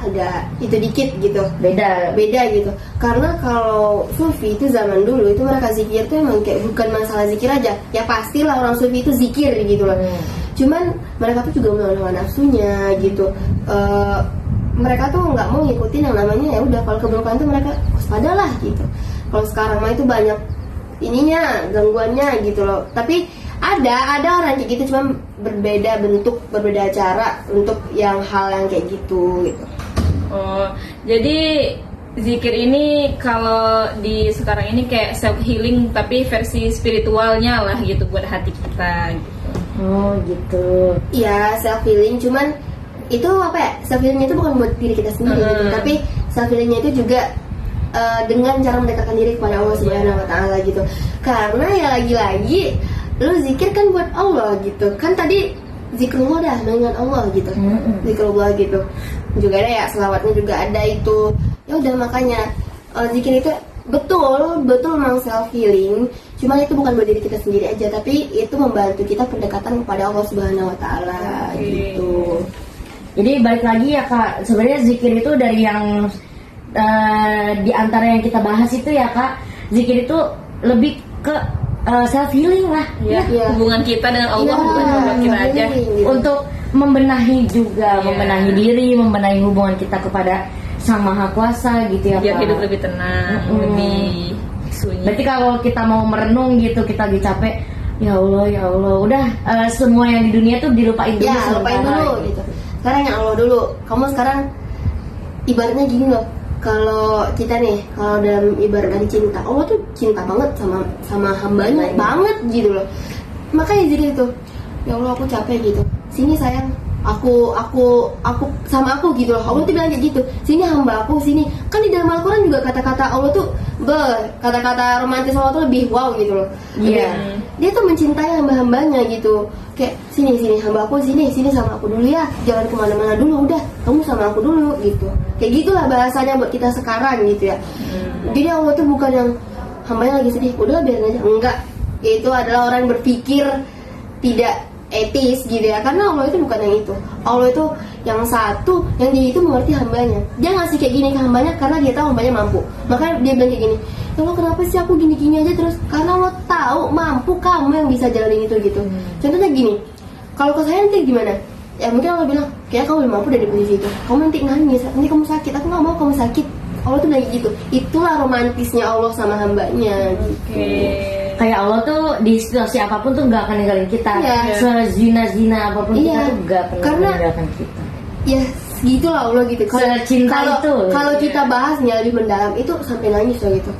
Speaker 4: agak itu dikit gitu. Beda gitu. Karena kalau sufi itu zaman dulu itu mereka zikir tuh emang kayak bukan masalah zikir aja. Ya pastilah orang sufi itu zikir gitu loh. Cuman mereka tuh juga menahan nafsunya gitu. Mereka tuh nggak mau ngikutin yang namanya ya udah, kalau keburukan tuh mereka waspadalah gitu. Kalau sekarang mah itu banyak ininya, gangguannya gitu loh. Tapi ada orang kayak gitu, cuma berbeda bentuk, berbeda cara untuk yang hal yang kayak gitu.
Speaker 3: Oh, jadi zikir ini kalau di sekarang ini kayak self healing tapi versi spiritualnya lah gitu buat hati kita gitu.
Speaker 2: Oh gitu.
Speaker 4: Iya, self healing, cuman itu apa ya? Self healingnya itu bukan buat diri kita sendiri gitu, tapi self healingnya itu juga dengan cara mendekatkan diri kepada Allah Subhanahu Wa Taala gitu. Karena ya lagi-lagi lu zikir kan buat Allah gitu. Kan tadi zikrullah dah dengan Allah gitu. Zikrullah gitu. Juga ada ya selawatnya juga ada itu. Ya udah makanya zikir itu betul memang self healing. Cuma itu bukan buat diri kita sendiri aja, tapi itu membantu kita pendekatan kepada Allah Subhanahu Wa Taala gitu.
Speaker 2: Jadi balik lagi ya Kak, sebenarnya zikir itu dari yang di antara yang kita bahas itu ya Kak, zikir itu lebih ke self healing lah.
Speaker 3: Ya, hubungan kita dengan Allah bukan buat kita aja.
Speaker 4: Gitu.
Speaker 2: Untuk membenahi juga, membenahi diri, membenahi hubungan kita kepada Sang Maha Kuasa gitu ya
Speaker 3: Biar
Speaker 2: Kak.
Speaker 3: hidup lebih tenang, lebih sunyi.
Speaker 2: Berarti kalau kita mau merenung gitu, kita lagi capek, ya Allah, udah semua yang di dunia tuh dilupain dulu.
Speaker 4: Ya, lupain dulu gitu. Sekarang yang Allah dulu. Kamu sekarang ibaratnya gini loh. Kalau kita nih, kalau dalam ibarat dari cinta, Allah tuh cinta banget sama hambanya banget gitu loh. Makanya jadi itu, ya Allah aku capek gitu. Sini sayang, aku sama aku gitu loh. Allah tuh bilang kayak gitu. Sini hamba aku, sini. Kan di dalam Al-Quran juga kata-kata Allah tuh kata-kata romantis Allah tuh lebih wow gitu loh.
Speaker 2: Iya.
Speaker 4: Dia tuh mencintai hamba-hambanya gitu. Kayak sini hamba aku, sini sama aku dulu ya. Jangan kemana-mana dulu, udah kamu sama aku dulu gitu. Kayak gitulah bahasanya buat kita sekarang gitu ya. Jadi Allah tuh bukan yang hambanya lagi sedih, udah biarin aja. Enggak. Itu adalah orang yang berpikir tidak etis gitu ya, karena Allah itu bukan yang itu. Allah itu yang satu, yang dia itu mengerti hambanya. Dia ngasih kayak gini ke hambanya karena dia tahu hambanya mampu. Makanya dia bilang kayak gini, ya Allah kenapa sih aku gini-gini aja terus? Karena Allah tahu mampu kamu yang bisa jalanin itu gitu. Contohnya gini, kalau ke saya nanti gimana? Ya mungkin Allah bilang, kayak kamu belum mampu dari posisi itu. Kamu nanti nangis, nanti kamu sakit. Aku nggak mau kamu sakit. Allah tuh bilang gitu. Itulah romantisnya Allah sama hambanya gitu.
Speaker 2: Kayak Allah tuh di situasi apapun tuh nggak akan ninggalin kita. Sezina-zina apapun kita tuh nggak pernah meninggalkan kita.
Speaker 4: Ya segitulah Allah gitu.
Speaker 2: Secinta itu.
Speaker 4: Kalau kita bahasnya lebih mendalam itu sampai nangis loh gitu.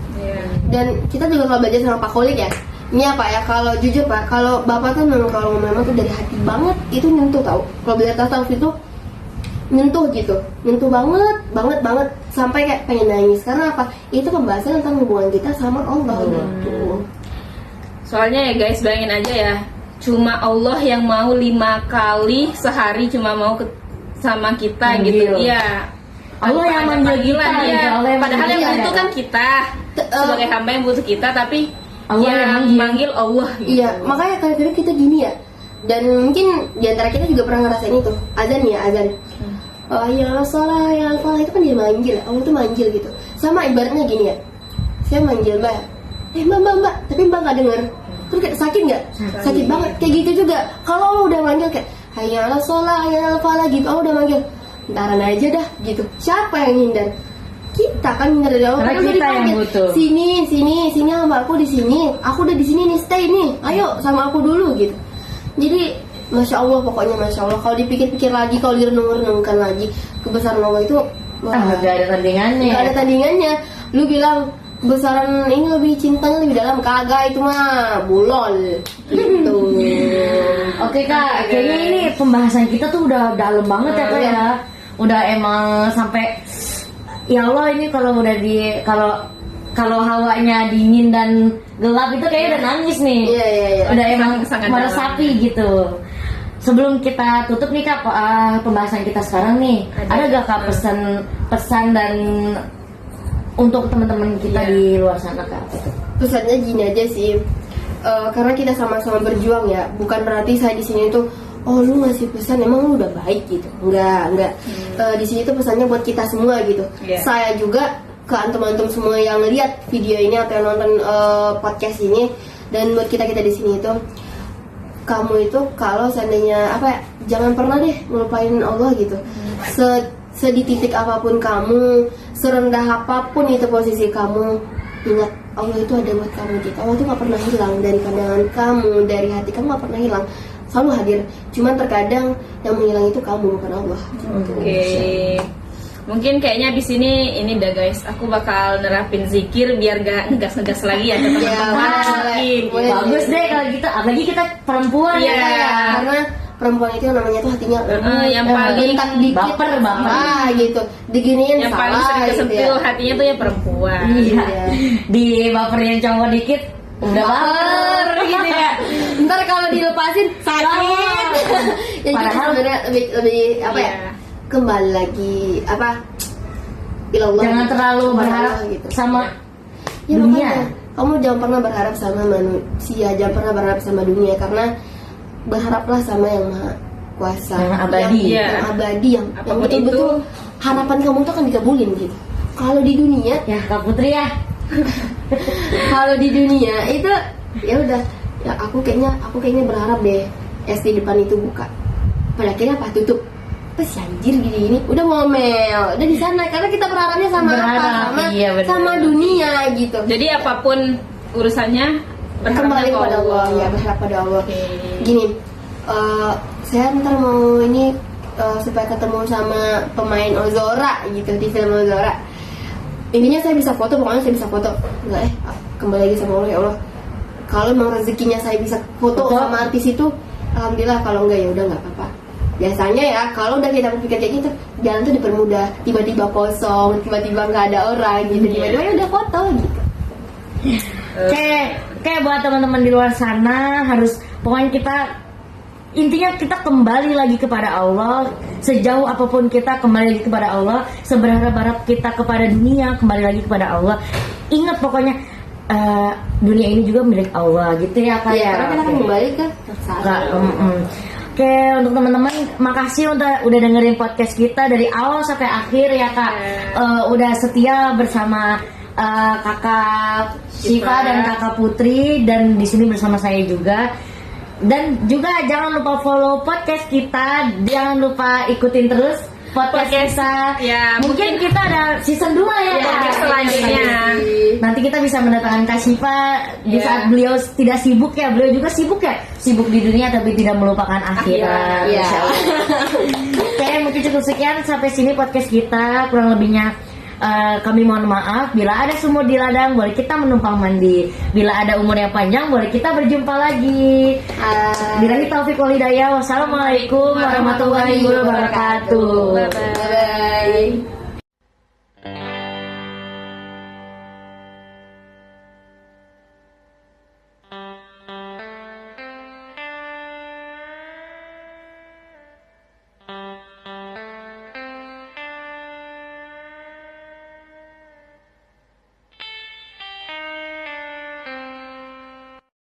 Speaker 4: Dan kita juga kalau belajar sama Pak Kolik ya. Ini apa ya, kalau jujur Pak, kalau Bapak tuh memang kalau ngomong tuh dari hati banget, itu nyentuh tau. Kalau belajar tasawuf itu nyentuh gitu, nyentuh banget sampai kayak pengen nangis. Karena apa? Itu pembahasan tentang hubungan kita sama Allah gitu.
Speaker 3: Soalnya ya guys, bayangin aja ya, cuma Allah yang mau 5 kali sehari cuma mau sama kita gitu. Iya.
Speaker 2: Allah yang manggil kita,
Speaker 3: ya.
Speaker 2: Allah yang
Speaker 3: Padahal yang
Speaker 2: manggil
Speaker 3: butuh
Speaker 2: kita.
Speaker 3: kan kita sebagai hamba yang butuh kita, tapi
Speaker 2: Allah yang
Speaker 3: manggil Allah gitu.
Speaker 4: Iya, makanya kadang-kadang kita gini ya. Dan mungkin diantara kita juga pernah ngerasain itu. Azan ya, azan. Ya salah, ya salah itu kan dia manggil. Allah tuh manggil gitu. Sama ibaratnya gini ya. Saya manggil Mbak. Mbak, tapi Mbak nggak denger. Terus kayak sakit nggak? Sakit banget. Kayak gitu juga. Kalau Allah udah manggil kayak hayya ala sholah, hayya ala falah gitu. Allah udah manggil. Ntaran aja dah gitu. Siapa yang hindar? Kita kan hindar dari Allah.
Speaker 2: Karena kita yang butuh.
Speaker 4: Sini hamba aku di sini. Aku udah di sini nih, stay nih. Ayo sama aku dulu gitu. Jadi Masya Allah, pokoknya Masya Allah. Kalau dipikir-pikir lagi, kalau direnung-renungkan lagi, kebesaran Allah itu
Speaker 2: Gak ada tandingannya.
Speaker 4: Gak ada tandingannya. Lu bilang kebesaran ini lebih cintanya lebih dalam, kagak, itu mah bulol gitu.
Speaker 2: Oke Kak, kayaknya ini pembahasan kita tuh udah dalam banget ya Kak ya. Udah emang sampai ya Allah, ini kalau udah kalau hawanya dingin dan gelap itu kayaknya udah nangis nih.
Speaker 4: Iya.
Speaker 2: Udah emang
Speaker 3: Sangat
Speaker 2: meresapi gitu. Sebelum kita tutup nih Kak, pembahasan kita sekarang nih, ada gak Kak pesan dan untuk teman-teman kita di luar sana Kak?
Speaker 4: Pesannya gini aja sih, karena kita sama-sama berjuang ya, bukan berarti saya di sini tuh oh lu ngasih pesan emang lu udah baik gitu, enggak. Di sini tuh pesannya buat kita semua gitu. Saya juga ke antum-antum semua yang lihat video ini atau yang nonton podcast ini, dan buat kita di sini itu, kamu itu kalau seandainya jangan pernah deh ngelupain Allah gitu. Di titik apapun kamu, serendah apapun itu posisi kamu, ingat Allah itu ada buat kamu gitu. Allah tuh gak pernah hilang dari pandangan kamu, dari hati kamu gak pernah hilang. selalu hadir. Cuman terkadang yang menghilang itu kamu, bukan Allah.
Speaker 3: Oke. Mungkin kayaknya di sini ini dah guys, aku bakal nerapin zikir biar gak ngegas-ngegas lagi ya ke teman-teman.
Speaker 4: Ya,
Speaker 3: Mungkin.
Speaker 4: boleh.
Speaker 2: Bagus deh kalau gitu, apalagi kita perempuan
Speaker 3: Iya.
Speaker 2: ya.
Speaker 4: Karena perempuan itu namanya tuh hatinya
Speaker 3: yang paling
Speaker 4: bentak dikit,
Speaker 2: baper.
Speaker 4: gitu, diginiin
Speaker 3: Yang paling
Speaker 4: salah
Speaker 3: sering
Speaker 4: gitu
Speaker 3: kesentil
Speaker 4: ya.
Speaker 3: hatinya tuh ya perempuan.
Speaker 2: Iya.
Speaker 4: Iya.
Speaker 2: Di baperin cowok dikit udah baper gitu ya.
Speaker 4: Ntar kalau dilepasin sakit. Ya jadi
Speaker 2: Padahal-
Speaker 4: sebenarnya lebih apa ya?
Speaker 3: Iya.
Speaker 4: Kembali lagi apa? Ilallah.
Speaker 2: Jangan terlalu
Speaker 4: Subhanallah
Speaker 2: berharap
Speaker 4: gitu.
Speaker 2: sama
Speaker 4: Ya
Speaker 2: dunia.
Speaker 4: makanya kamu jangan pernah berharap sama manusia, jangan pernah berharap sama dunia, karena berharaplah sama yang maha kuasa,
Speaker 2: Yang abadi.
Speaker 4: yang abadi, yang
Speaker 3: Apapun
Speaker 4: betul-betul
Speaker 3: itu.
Speaker 4: harapan kamu tuh akan dikabulin gitu. Kalau di dunia,
Speaker 2: Ya Kak Putri ya.
Speaker 4: kalau di dunia itu ya udah, ya aku kayaknya berharap deh SD depan itu buka. Pada akhirnya apa, tutup. Terus anjir gini udah ngomel, udah di sana karena kita berharapnya sama
Speaker 2: Berharap,
Speaker 4: apa,
Speaker 2: iya, benar.
Speaker 4: sama dunia gitu.
Speaker 3: Jadi apapun urusannya
Speaker 4: Kembali
Speaker 3: berharapnya
Speaker 4: kepada Allah, ya berharap pada Allah.
Speaker 3: Oke.
Speaker 4: Gini, saya ntar mau ini supaya ketemu sama pemain Ozora gitu di film Ozora. Intinya saya bisa foto, pokoknya saya bisa foto. Enggak kembali lagi sama Allah, ya Allah. Kalau memang rezekinya saya bisa foto
Speaker 2: Foto.
Speaker 4: sama artis itu, alhamdulillah. Kalau enggak ya udah nggak apa-apa. Biasanya ya kalau udah kita berpikir kayak gitu, jalan tuh dipermudah. Tiba-tiba kosong, tiba-tiba nggak ada orang gitu, tiba-tiba ya udah foto gitu.
Speaker 2: Kayak buat teman-teman di luar sana harus pokoknya kita intinya kita kembali lagi kepada Allah, sejauh apapun kita kembali lagi kepada Allah, seberharap-harap kita kepada dunia kembali lagi kepada Allah. Ingat pokoknya dunia ini juga milik Allah gitu ya Kak
Speaker 4: Ya,
Speaker 2: ya.
Speaker 4: karena kita akan
Speaker 2: Oke.
Speaker 4: kembali ke
Speaker 2: Kak,
Speaker 4: sana.
Speaker 2: Oke, untuk teman-teman, makasih udah dengerin podcast kita dari awal sampai akhir ya Kak. Udah setia bersama Kakak Syifa dan Kakak Putri, dan di sini bersama saya juga. Dan juga jangan lupa follow podcast kita, jangan lupa ikutin terus podcast kita.
Speaker 3: Ya,
Speaker 2: mungkin kita ada season 2 ya,
Speaker 3: Ya,
Speaker 2: Kak.
Speaker 3: selanjutnya.
Speaker 2: Nanti kita bisa mendatangkan Kak Syifa di
Speaker 3: Ya.
Speaker 2: saat beliau tidak sibuk ya. Beliau juga sibuk ya, sibuk di dunia tapi tidak melupakan akhirat.
Speaker 4: Iya.
Speaker 2: Insya Allah. Oke, mungkin cukup sekian sampai sini podcast kita. Kurang lebihnya kami mohon maaf. Bila ada sumur di ladang, boleh kita menumpang mandi. Bila ada umur yang panjang, boleh kita berjumpa lagi. Billahi taufiq wal hidayah. Wassalamualaikum warahmatullahi wabarakatuh.
Speaker 3: Bye-bye.
Speaker 4: Bye bye.